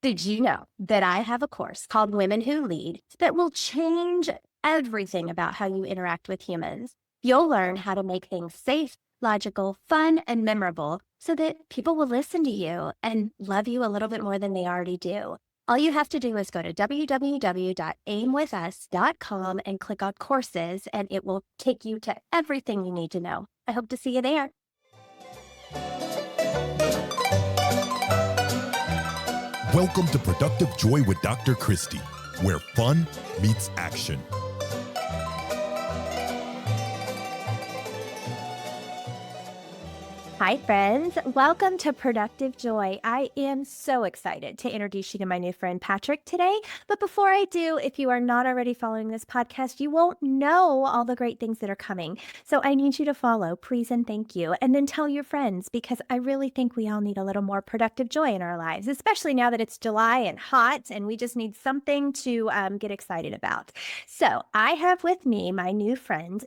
Did you know that I have a course called Women Who Lead that will change everything about how you interact with humans? You'll learn how to make things safe, logical, fun, and memorable so that people will listen to you and love you a little bit more than they already do. All you have to do is go to www.aimwithus.com and click on courses, and it will take you to everything you need to know. I hope to see you there. Welcome to Productive Joy with Dr. Christie, where fun meets action. Hi, friends. Welcome to Productive Joy. I am so excited to introduce you to my new friend, Patrick, today. But before I do, if you are not already following this podcast, you won't know all the great things that are coming. So I need you to follow, please and thank you. And then tell your friends, because I really think we all need a little more productive joy in our lives, especially now that it's July and hot, and we just need something to get excited about. So I have with me my new friend,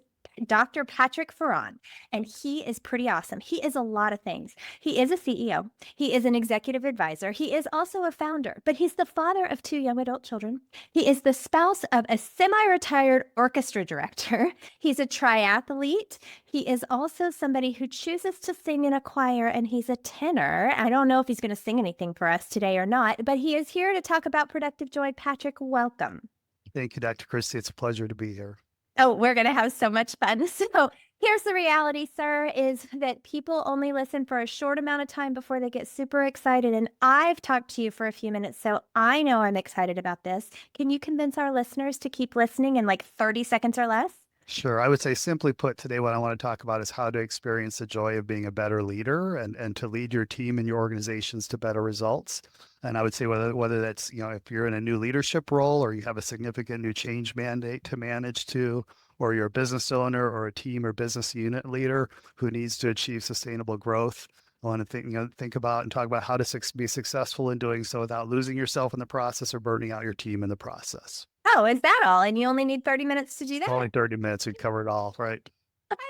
Dr. Patrick Farran, and he is pretty awesome. He is a lot of things. He is a CEO. He is an executive advisor. He is also a founder, but he's the father of 2 young adult children. He is the spouse of a semi-retired orchestra director. He's a triathlete. He is also somebody who chooses to sing in a choir, and he's a tenor. I don't know if he's going to sing anything for us today or not, but he is here to talk about productive joy. Patrick, welcome. Thank you, Dr. Christie. It's a pleasure to be here. Oh, we're going to have so much fun. So here's the reality, sir, is that people only listen for a short amount of time before they get super excited. And I've talked to you for a few minutes, so I know I'm excited about this. Can you convince our listeners to keep listening in like 30 seconds or less? Sure. I would say, simply put, today what I want to talk about is how to experience the joy of being a better leader and to lead your team and your organizations to better results. And I would say whether that's, if you're in a new leadership role or you have a significant new change mandate to manage to, or you're a business owner or a team or business unit leader who needs to achieve sustainable growth. I want to think about and talk about how to be successful in doing so without losing yourself in the process or burning out your team in the process. Oh, is that all? And you only need 30 minutes to do that? Only 30 minutes. We covered it all, right? I'm so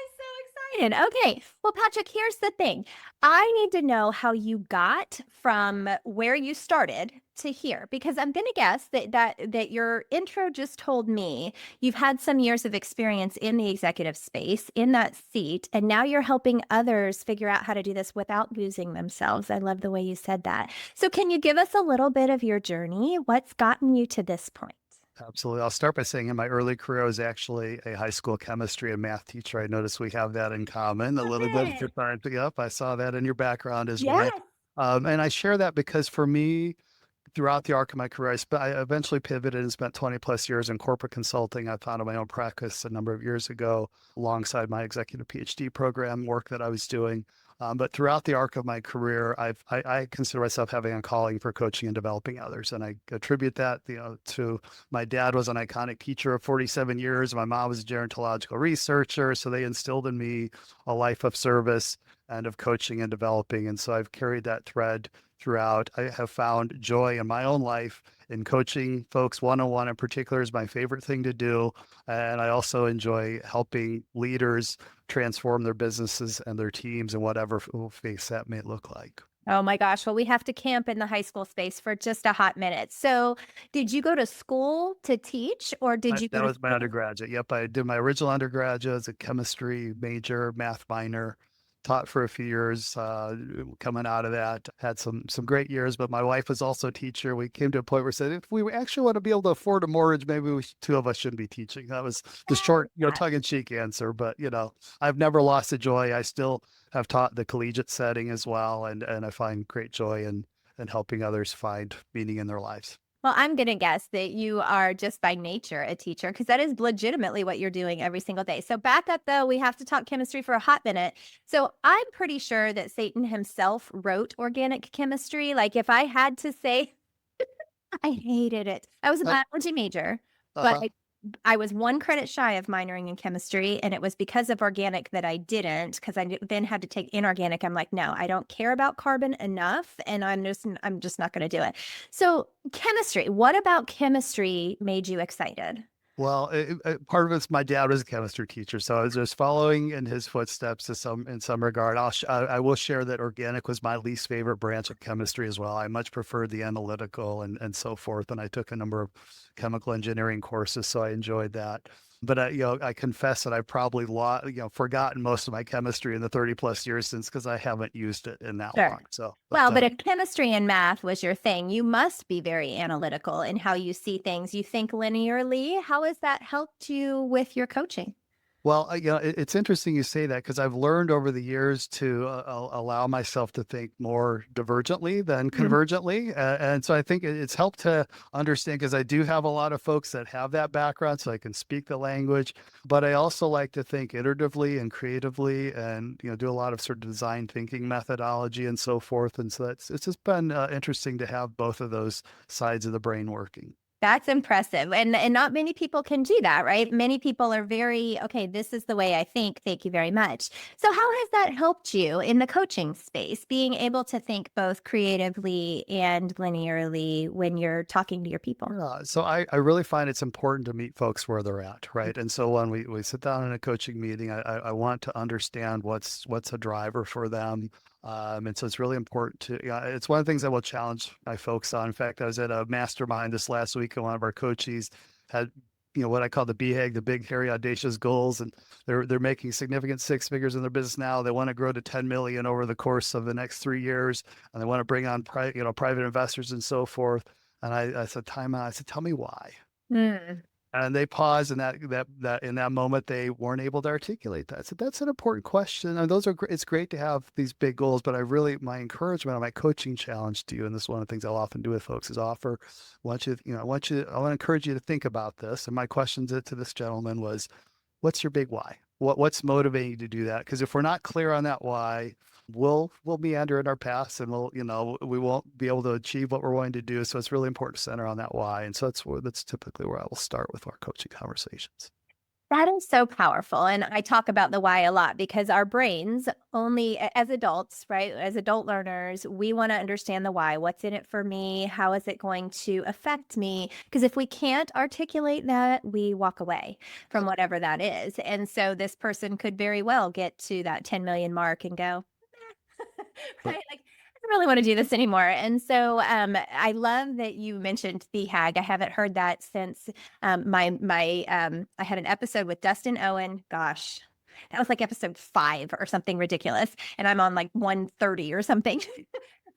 excited. Okay. Well, Patrick, here's the thing. I need to know how you got from where you started to here, because I'm going to guess that your intro just told me you've had some years of experience in the executive space in that seat, and now you're helping others figure out how to do this without losing themselves. I love the way you said that. So can you give us a little bit of your journey? What's gotten you to this point? Absolutely. I'll start by saying in my early career, I was actually a high school chemistry and math teacher. I noticed we have that in common a little bit. Yep, I saw that in your background as well. And I share that because for me, throughout the arc of my career, I eventually pivoted and spent 20 plus years in corporate consulting. I founded my own practice a number of years ago alongside my executive PhD program work that I was doing. But throughout the arc of my career, I consider myself having a calling for coaching and developing others. And I attribute that, to my dad was an iconic teacher of 47 years. My mom was a gerontological researcher. So they instilled in me a life of service and of coaching and developing. And so I've carried that thread throughout. I have found joy in my own life in coaching folks one-on-one in particular is my favorite thing to do. And I also enjoy helping leaders transform their businesses and their teams in whatever phase that may look like. Oh my gosh. Well, we have to camp in the high school space for just a hot minute. So did you go to school to teach, or did you go That was my undergraduate. Yep. I did my original undergraduate as a chemistry major, math minor. Taught for a few years, coming out of that, had some great years, but my wife was also a teacher. We came to a point where we said, if we actually want to be able to afford a mortgage, maybe two of us shouldn't be teaching. That was the short, tongue-in-cheek answer, but, I've never lost the joy. I still have taught the collegiate setting as well, and I find great joy in helping others find meaning in their lives. Well, I'm going to guess that you are just by nature a teacher, because that is legitimately what you're doing every single day. So back up, though, we have to talk chemistry for a hot minute. So I'm pretty sure that Satan himself wrote organic chemistry. Like if I had to say, I hated it. I was a biology major, but I was 1 credit shy of minoring in chemistry, and it was because of organic that I didn't, because I then had to take inorganic. I'm like, no, I don't care about carbon enough, and I'm just not going to do it. So chemistry, what about chemistry made you excited? Well, part of it's my dad was a chemistry teacher, so I was just following in his footsteps in some regard. I will share that organic was my least favorite branch of chemistry as well. I much preferred the analytical and so forth, and I took a number of chemical engineering courses, so I enjoyed that. But I confess that I've probably forgotten most of my chemistry in the 30 plus years since because I haven't used it in that Sure. long. So, Well, but if chemistry and math was your thing, you must be very analytical in how you see things. You think linearly. How has that helped you with your coaching? Well, it's interesting you say that because I've learned over the years to allow myself to think more divergently than Mhm. convergently. And so I think it's helped to understand because I do have a lot of folks that have that background, so I can speak the language. But I also like to think iteratively and creatively and, do a lot of sort of design thinking methodology and so forth. And so it's just been interesting to have both of those sides of the brain working. That's impressive. And not many people can do that, right? Many people are very, okay, this is the way I think. Thank you very much. So how has that helped you in the coaching space, being able to think both creatively and linearly when you're talking to your people? So I really find it's important to meet folks where they're at, right? And so when we sit down in a coaching meeting, I want to understand what's a driver for them. And so it's really important to, it's one of the things I will challenge my folks on. In fact, I was at a mastermind this last week, and one of our coaches had, what I call the BHAG, the big, hairy, audacious goals. And they're making significant six figures in their business now. They want to grow to 10 million over the course of the next 3 years. And they want to bring on private investors and so forth. And I said, time out. I said, tell me why. Mm. And they paused, and that in that moment they weren't able to articulate that. So that's an important question. And those are it's great to have these big goals, but my encouragement, my coaching challenge to you, and this is one of the things I'll often do with folks, is offer. I want to encourage you to think about this. And my question to this gentleman was, what's your big why? What's motivating you to do that? Because if we're not clear on that why, we'll meander in our paths, and we won't be able to achieve what we're wanting to do. So it's really important to center on that why. And so that's typically where I will start with our coaching conversations. That is so powerful. And I talk about the why a lot because our brains only, as adults, right? As adult learners, we want to understand the why. What's in it for me? How is it going to affect me? Because if we can't articulate that, we walk away from whatever that is. And so this person could very well get to that 10 million mark and go, right? Like, I don't really want to do this anymore. And so I love that you mentioned BHAG. I haven't heard that since I had an episode with Dustin Owen. Gosh, that was like episode 5 or something ridiculous. And I'm on like 130 or something.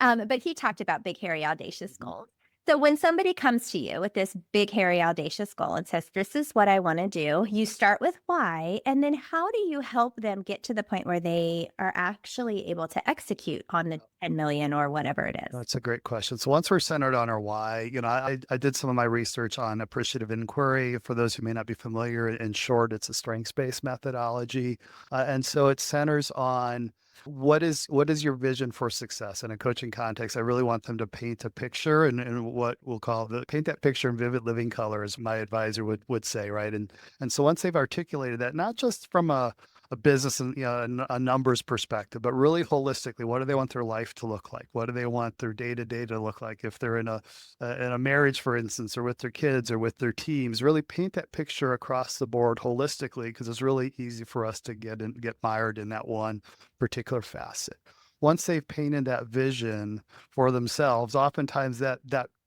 But he talked about big, hairy, audacious goals. So when somebody comes to you with this big, hairy, audacious goal and says, this is what I want to do, you start with why, and then how do you help them get to the point where they are actually able to execute on the 10 million or whatever it is? That's a great question. So once we're centered on our why, I did some of my research on appreciative inquiry. For those who may not be familiar, in short, it's a strengths-based methodology. And so it centers on what is your vision for success in a coaching context. I really want them to paint a picture and what we'll call paint that picture in vivid living color, as my advisor would say, right? And so once they've articulated that, not just from a business and a numbers perspective, but really holistically, what do they want their life to look like? What do they want their day to day to look like? If they're in a marriage, for instance, or with their kids or with their teams, really paint that picture across the board holistically, because it's really easy for us to get mired in that one particular facet. Once they've painted that vision for themselves, oftentimes that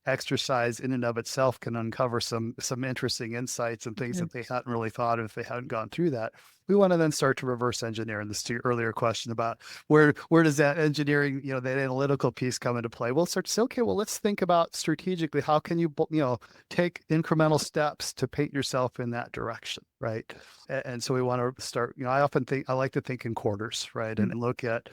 exercise in and of itself can uncover some interesting insights and things that they hadn't really thought of if they hadn't gone through that. We want to then start to reverse engineer. And this to your earlier question about where does that engineering, that analytical piece come into play? We'll start to say, okay, well, let's think about strategically, how can you, take incremental steps to paint yourself in that direction, right? And so we want to start, I like to think in quarters, right? And look at,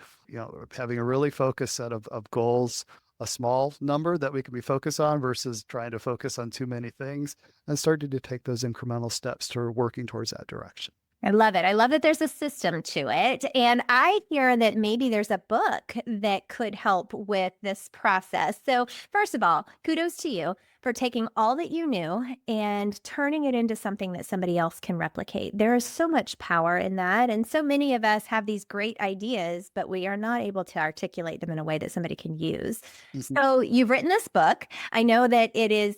having a really focused set of goals, a small number that we can be focused on versus trying to focus on too many things, and starting to take those incremental steps to working towards that direction. I love it. I love that there's a system to it. And I hear that maybe there's a book that could help with this process. So, first of all, kudos to you for taking all that you knew and turning it into something that somebody else can replicate. There is so much power in that. And so many of us have these great ideas, but we are not able to articulate them in a way that somebody can use. Mhm. So you've written this book. I know that it is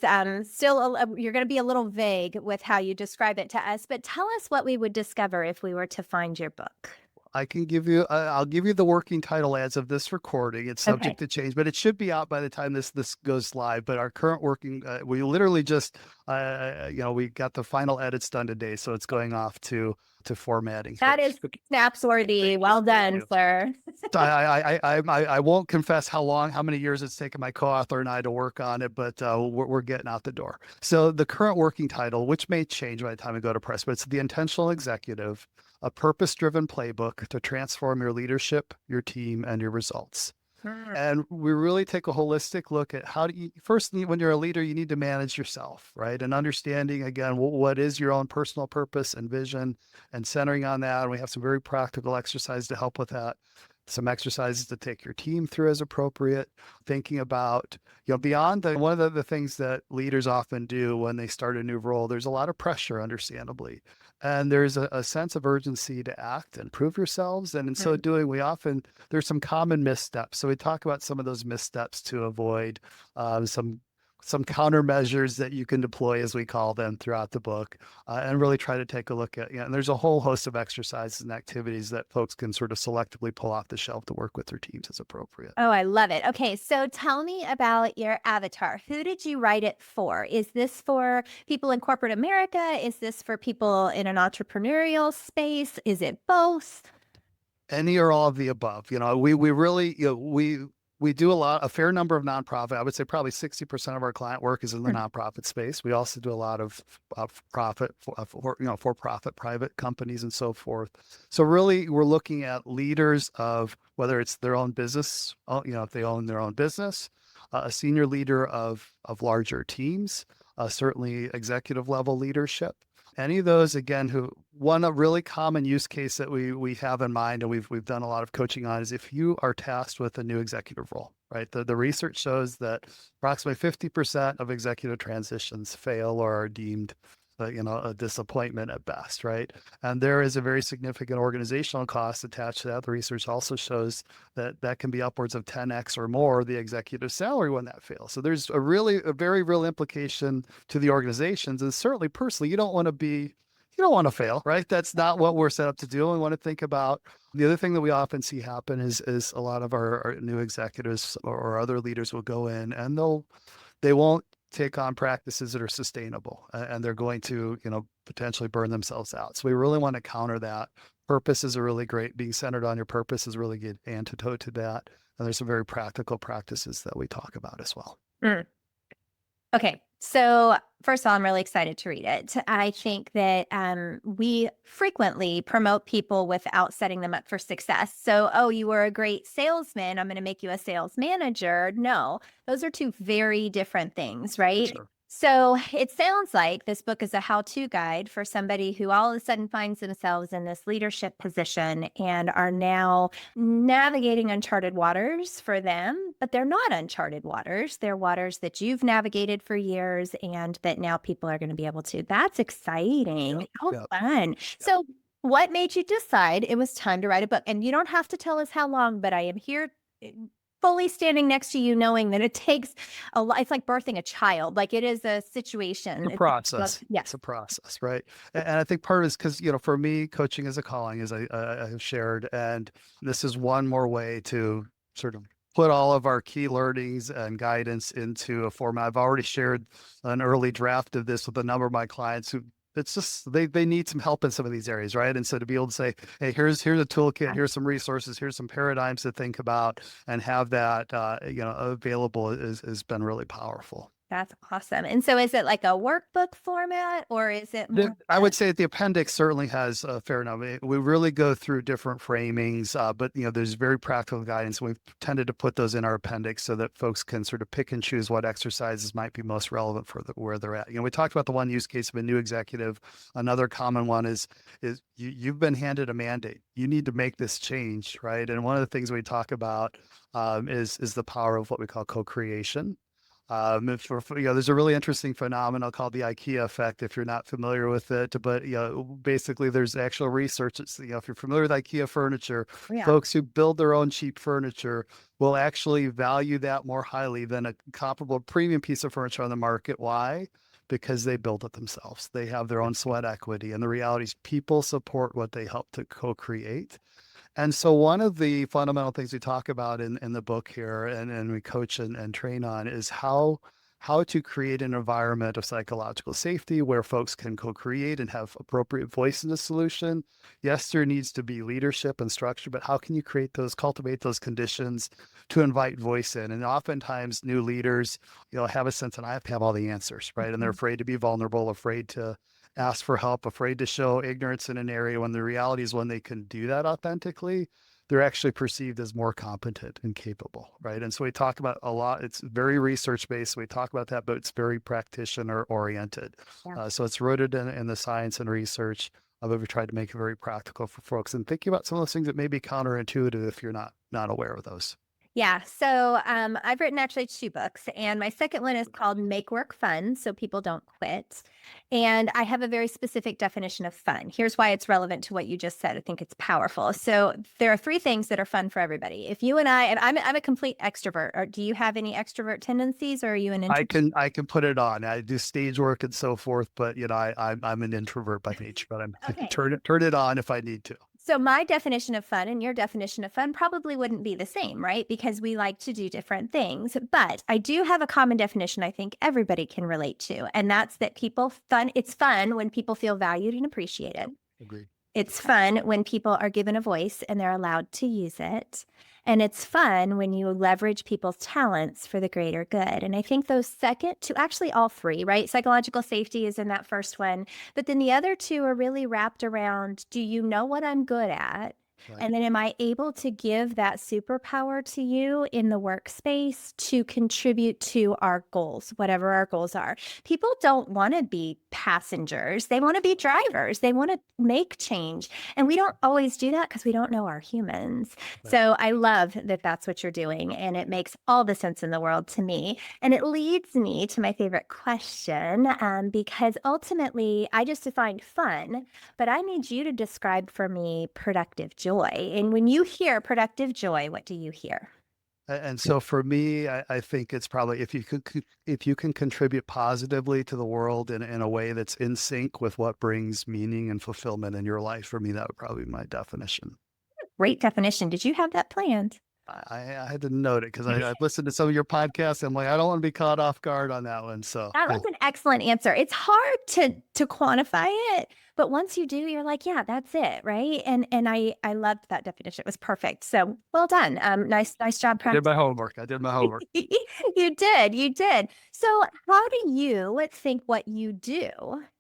still, you're going to be a little vague with how you describe it to us, but tell us what we would discover if we were to find your book. I can give you, I'll give you the working title as of this recording. It's Okay. subject to change, but it should be out by the time this goes live. But our current working, we literally just, we got the final edits done today, so it's going off to formatting. That is snaps worthy. Well done, sir. So I won't confess how many years it's taken my co-author and I to work on it, but we're getting out the door. So the current working title, which may change by the time we go to press, but it's The Intentional Executive, a purpose-driven playbook to transform your leadership, your team, and your results. And we really take a holistic look at how do you first, when you're a leader, you need to manage yourself, right? And understanding again, what is your own personal purpose and vision and centering on that. And we have some very practical exercises to help with that. Some exercises to take your team through as appropriate, thinking about, beyond one of the things that leaders often do when they start a new role, there's a lot of pressure, understandably. And there's a sense of urgency to act and prove yourselves. And in so doing, there's some common missteps. So we talk about some of those missteps to avoid, some countermeasures that you can deploy, as we call them, throughout the book, and really try to take a look at, and there's a whole host of exercises and activities that folks can sort of selectively pull off the shelf to work with their teams as appropriate. Oh, I love it. Okay, so tell me about your avatar. Who did you write it for? Is this for people in corporate America? Is this for people in an entrepreneurial space? Is it both? Any or all of the above. We really, we do a fair number of nonprofit. I would say probably 60% of our client work is in the nonprofit space. We also do a lot of for-profit private companies and so forth. So really, we're looking at leaders of whether it's their own business, if they own their own business, a senior leader of larger teams, certainly executive level leadership. Any of those, again, a really common use case that we have in mind, and we've done a lot of coaching on, is if you are tasked with a new executive role, right? The research shows that approximately 50% of executive transitions fail or are deemed a disappointment at best, right? And there is a very significant organizational cost attached to that. The research also shows that can be upwards of 10x or more the executive salary when that fails. So there's a very real implication to the organizations, and certainly personally, you don't want to fail, right? That's not what we're set up to do. We want to think about the other thing that we often see happen is a lot of our new executives or other leaders will go in and they won't take on practices that are sustainable, and they're going to, potentially burn themselves out. So we really want to counter that. Purpose is being centered on your purpose is a really good antidote to that. And there's some very practical practices that we talk about as well. Okay. So first of all, I'm really excited to read it. I think that we frequently promote people without setting them up for success. So, oh, you were a great salesman, I'm going to make you a sales manager. No, those are two very different things, right? Sure. So it sounds like this book is a how-to guide for somebody who all of a sudden finds themselves in this leadership position and are now navigating uncharted waters for them, but they're not uncharted waters. They're waters that you've navigated for years and that now people are going to be able to. That's exciting. How fun. So what made you decide it was time to write a book? And you don't have to tell us how long, but I am here fully standing next to you, knowing that it takes a lot. It's like birthing a child. Like it is a situation. It's a process. Yes. It's a process, right? And I think part of it is because, for me, coaching is a calling, as I have shared. And this is one more way to sort of put all of our key learnings and guidance into a format. I've already shared an early draft of this with a number of my clients who it's just they need some help in some of these areas, right? And so to be able to say, hey, here's a toolkit, here's some resources, here's some paradigms to think about, and have that available has been really powerful. That's awesome. And so is it like a workbook format or is it more? I would say the appendix certainly has a fair number. We really go through different framings, but there's very practical guidance. We've tended to put those in our appendix so that folks can sort of pick and choose what exercises might be most relevant for where they're at. We talked about the one use case of a new executive. Another common one is you've been handed a mandate. You need to make this change, right? And one of the things we talk about is the power of what we call co-creation. There's a really interesting phenomenon called the IKEA effect, if you're not familiar with it. But basically, there's actual research. If you're familiar with IKEA furniture, Yeah. folks who build their own cheap furniture will actually value that more highly than a comparable premium piece of furniture on the market. Why? Because they built it themselves. They have their own sweat equity, and the reality is, people support what they help to co-create. And so one of the fundamental things we talk about in the book here and we coach and train on is how to create an environment of psychological safety where folks can co-create and have appropriate voice in the solution. Yes, there needs to be leadership and structure, but how can you cultivate those conditions to invite voice in? And oftentimes new leaders, have a sense that I have to have all the answers, right? And they're afraid to be vulnerable, afraid to ask for help, afraid to show ignorance in an area, when the reality is when they can do that authentically, they're actually perceived as more competent and capable, right? And so we talk about a lot, it's very research-based, we talk about that, but it's very practitioner-oriented. Yeah. So it's rooted in the science and research, but we tried to make it very practical for folks and thinking about some of those things that may be counterintuitive if you're not aware of those. Yeah. So I've written actually 2 books, and my second one is called Make Work Fun, so people don't quit. And I have a very specific definition of fun. Here's why it's relevant to what you just said. I think it's powerful. So there are 3 things that are fun for everybody. If you and I'm a complete extrovert. Or do you have any extrovert tendencies, or are you an introvert? I can put it on. I do stage work and so forth, but I'm an introvert by nature, but I'm Okay. turn it on if I need to. So my definition of fun and your definition of fun probably wouldn't be the same, right? Because we like to do different things. But I do have a common definition I think everybody can relate to. And that's that it's fun when people feel valued and appreciated. Agreed. It's fun when people are given a voice and they're allowed to use it. And it's fun when you leverage people's talents for the greater good. And I think those second two, actually all 3, right? Psychological safety is in that first one. But then the other 2 are really wrapped around, do you know what I'm good at? Right. And then am I able to give that superpower to you in the workspace to contribute to our goals, whatever our goals are? People don't want to be passengers. They want to be drivers. They want to make change. And we don't always do that because we don't know our humans. Right. So I love that that's what you're doing. And it makes all the sense in the world to me. And it leads me to my favorite question, because ultimately I just defined fun, but I need you to describe for me productive joy. And when you hear productive joy, what do you hear? And so for me, I think it's probably if you can contribute positively to the world in a way that's in sync with what brings meaning and fulfillment in your life, for me, that would probably be my definition. Great definition. Did you have that planned? I had to note it because I've listened to some of your podcasts. I'm like, I don't want to be caught off guard on that one. So That was an excellent answer. It's hard to quantify it, but once you do, you're like, yeah, that's it, right? And I loved that definition. It was perfect. So well done. Nice job. I did my homework. You did. So how do you think what you do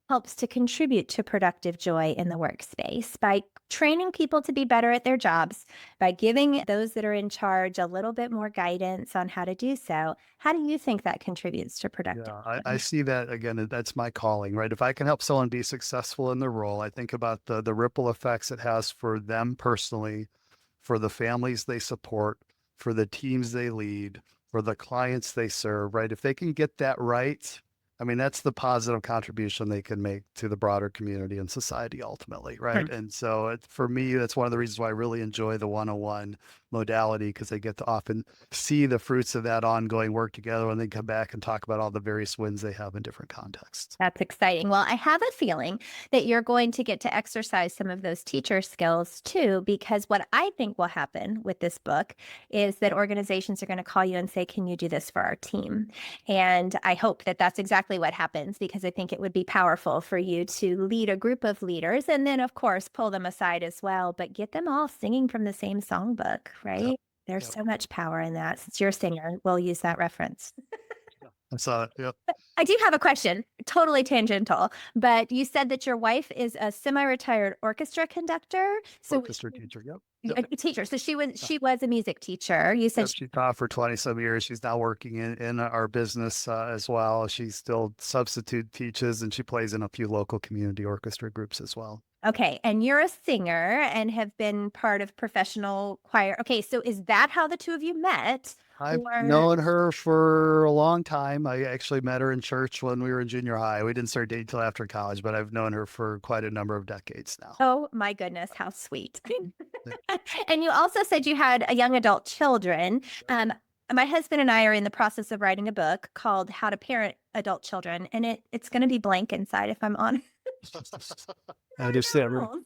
helps to contribute to productive joy in the workspace? By training people to be better at their jobs, by giving those that are in charge a little bit more guidance on how to do so. How do you think that contributes to productive Yeah, I joy? see that again. That's my calling, right? If I can help someone be successful in the role, I think about the ripple effects it has for them personally, for the families they support, for the teams they lead, for the clients they serve, right? If they can get that right, I mean, that's the positive contribution they can make to the broader community and society ultimately, right? And so for me, that's one of the reasons why I really enjoy the one-on-one modality, because they get to often see the fruits of that ongoing work together when they come back and talk about all the various wins they have in different contexts. That's exciting. Well, I have a feeling that you're going to get to exercise some of those teacher skills too, because what I think will happen with this book is that organizations are going to call you and say, can you do this for our team? And I hope that that's exactly what happens, because I think it would be powerful for you to lead a group of leaders and then, of course, pull them aside as well, but get them all singing from the same songbook, right? Yep. There's Yep. so much power in that. Since you're a singer, we'll use that reference. I saw it. Yep. I do have a question, totally tangential, but you said that your wife is a semi-retired orchestra conductor. So Orchestra teacher. Yep. a teacher. So she was a music teacher. You said Yep, she taught for 20 some years. She's now working in our business as well. She still substitute teaches, and she plays in a few local community orchestra groups as well. okay, and you're a singer and have been part of professional choir. Okay, so is that how the 2 of you met? I've Or known her for a long time. I actually met her in church when we were in junior high. We didn't start dating till after college, but I've known her for quite a number of decades now. oh my goodness, how sweet. Yeah. And you also said you had a young adult children. Um, my husband and I are in the process of writing a book called How to Parent Adult Children, and it's going to be blank inside if I'm honest. I I understand. know.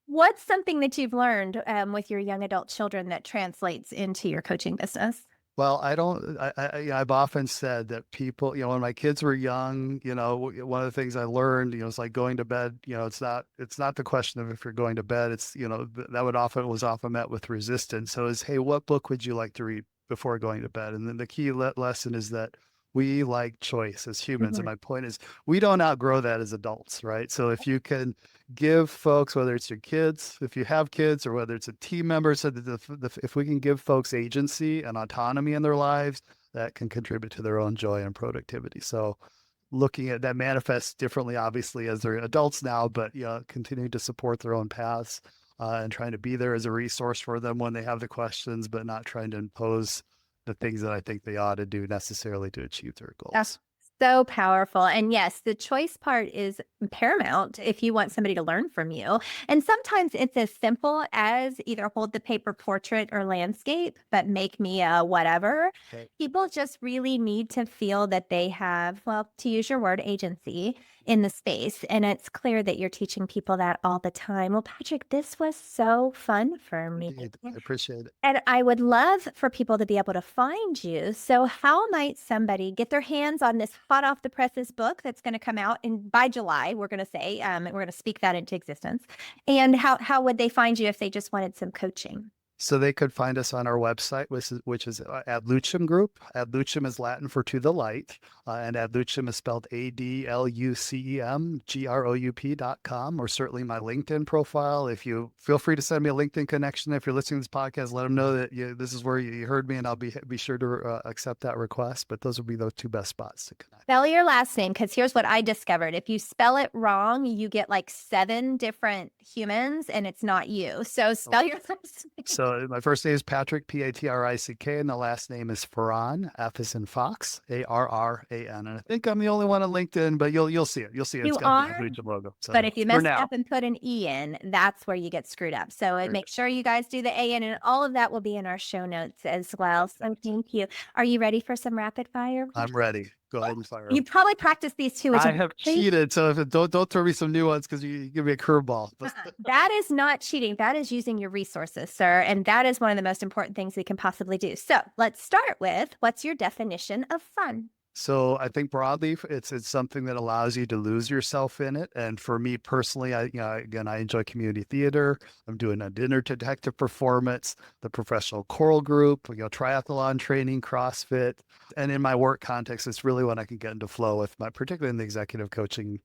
What's something that you've learned with your young adult children that translates into your coaching business? Well, I don't, I've often said that people, when my kids were young, one of the things I learned, it's like going to bed, it's not the question of if you're going to bed. It's, that was often met with resistance. So is, hey, what book would you like to read before going to bed? And then the key lesson is that we like choice as humans. And Mhm. my point is we don't outgrow that as adults, right? So if you can give folks, whether it's your kids, if you have kids, or whether it's a team member, so that if we can give folks agency and autonomy in their lives, that can contribute to their own joy and productivity. So looking at that manifests differently, obviously, as they're adults now, but continuing to support their own paths and trying to be there as a resource for them when they have the questions, but not trying to impose the things that I think they ought to do necessarily to achieve their That's goals. so powerful. And yes, the choice part is paramount if you want somebody to learn from you. And sometimes it's as simple as either hold the paper portrait or landscape, but make me a whatever. Okay. People just really need to feel that they have, well, to use your word, agency in the space. And it's clear that you're teaching people that all the time. Well, Patrick, this was so fun for me. Indeed. I appreciate it. And I would love for people to be able to find you. So, how might somebody get their hands on this hot off the presses book that's going to come out by July? We're going to say, we're going to speak that into existence. And how would they find you if they just wanted some coaching? So they could find us on our website, which is Ad Lucem Group. Ad Lucem is Latin for to the light, and Ad Lucem is spelled ADLUCEM, or certainly my LinkedIn profile. If you feel free to send me a LinkedIn connection, if you're listening to this podcast, let them know that this is where you heard me, and I'll be sure to accept that request. But those would be those two best spots to connect. Spell your last name, because here's what I discovered. If you spell it wrong, you get like 7 different humans and it's not you. So spell your last name. So my first name is Patrick, Patrick, and the last name is Farran, F as in Fox, Arran. And I think I'm the only one on LinkedIn, but you'll see it. You'll see it. You It's got the are? Bleacher logo. So But if you for mess now. up and put an E in, that's where you get screwed up. So make sure you guys do the A in, and all of that will be in our show notes as well. So thank you. Are you ready for some rapid fire? I'm ready. Go ahead and fire. You probably practiced these too. I have cheated, so don't throw me some new ones because you give me a curveball. That is not cheating. That is using your resources, sir. And that is one of the most important things we can possibly do. So let's start with, what's your definition of fun? So I think broadly, it's something that allows you to lose yourself in it. And for me personally, I enjoy community theater. I'm doing a dinner detective performance, the professional choral group, triathlon training, CrossFit. And in my work context, it's really when I can get into flow with particularly in the executive coaching,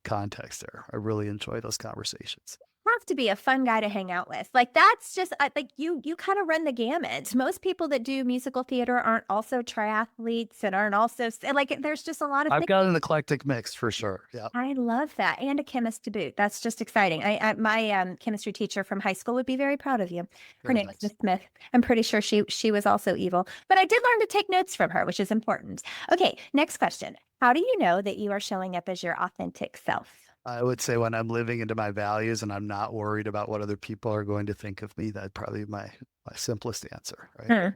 context there. I really enjoy those conversations. Have to be a fun guy to hang out with. Like, that's just like you kind of run the gamut. Most people that do musical theater aren't also triathletes and aren't also like, there's just a lot of I've things. got an eclectic mix for sure. Yeah. I love that. And a chemist to boot. That's just exciting. My chemistry teacher from high school would be very proud of you. Her Very name nice. is Miss Smith. I'm pretty sure she was also evil, but I did learn to take notes from her, which is important. Okay, next question. How do you know that you are showing up as your authentic self? I would say when I'm living into my values and I'm not worried about what other people are going to think of me, that'd probably be my simplest answer. Right.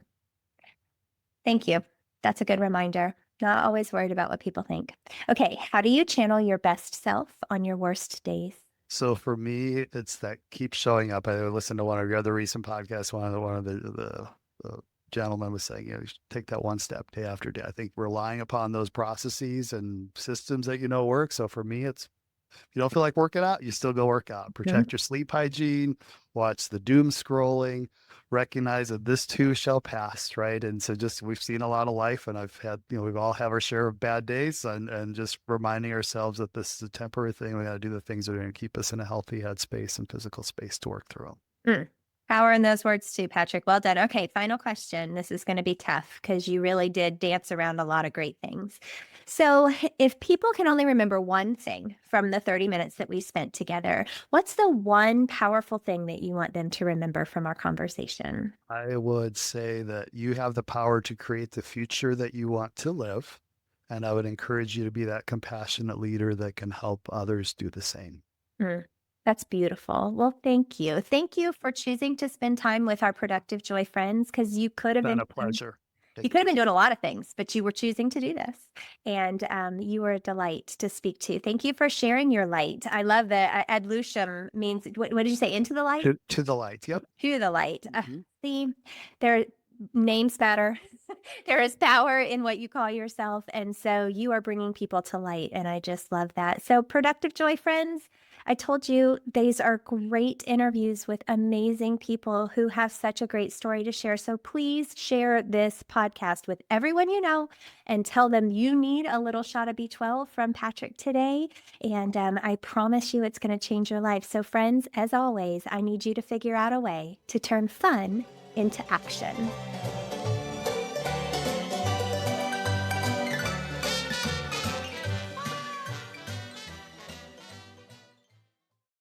Thank you. That's a good reminder. Not always worried about what people think. Okay. How do you channel your best self on your worst days? So for me, it's that keep showing up. I listened to one of your other recent podcasts. One of the gentleman was saying, you should take that one step day after day. I think relying upon those processes and systems that work. So for me, it's, if you don't feel like working out, you still go work out. Protect your sleep hygiene, watch the doom scrolling, recognize that this too shall pass, right? And so we've seen a lot of life, and I've had, we've all have our share of bad days, and just reminding ourselves that this is a temporary thing. We got to do the things that are going to keep us in a healthy headspace and physical space to work through them. Power in those words too, Patrick. Well done. Okay, final question. This is going to be tough because you really did dance around a lot of great things. So, if people can only remember one thing from the 30 minutes that we spent together, what's the one powerful thing that you want them to remember from our conversation? I would say that you have the power to create the future that you want to live. And I would encourage you to be that compassionate leader that can help others do the same. Mm, that's beautiful. Well, thank you. Thank you for choosing to spend time with our Productive Joy friends because you could have Been been a pleasure. you Thank could have you. been doing a lot of things, but you were choosing to do this. And you were a delight to speak to. Thank you for sharing your light. I love that. Ad lucem means, what did you say? Into the light? To the light. Yep. To the light. Mhm. See, their names matter. There is power in what you call yourself. And so you are bringing people to light. And I just love that. So, Productive Joy friends, I told you these are great interviews with amazing people who have such a great story to share. So please share this podcast with everyone you know and tell them you need a little shot of B12 from Patrick today. And I promise you it's going to change your life. So friends, as always, I need you to figure out a way to turn fun into action.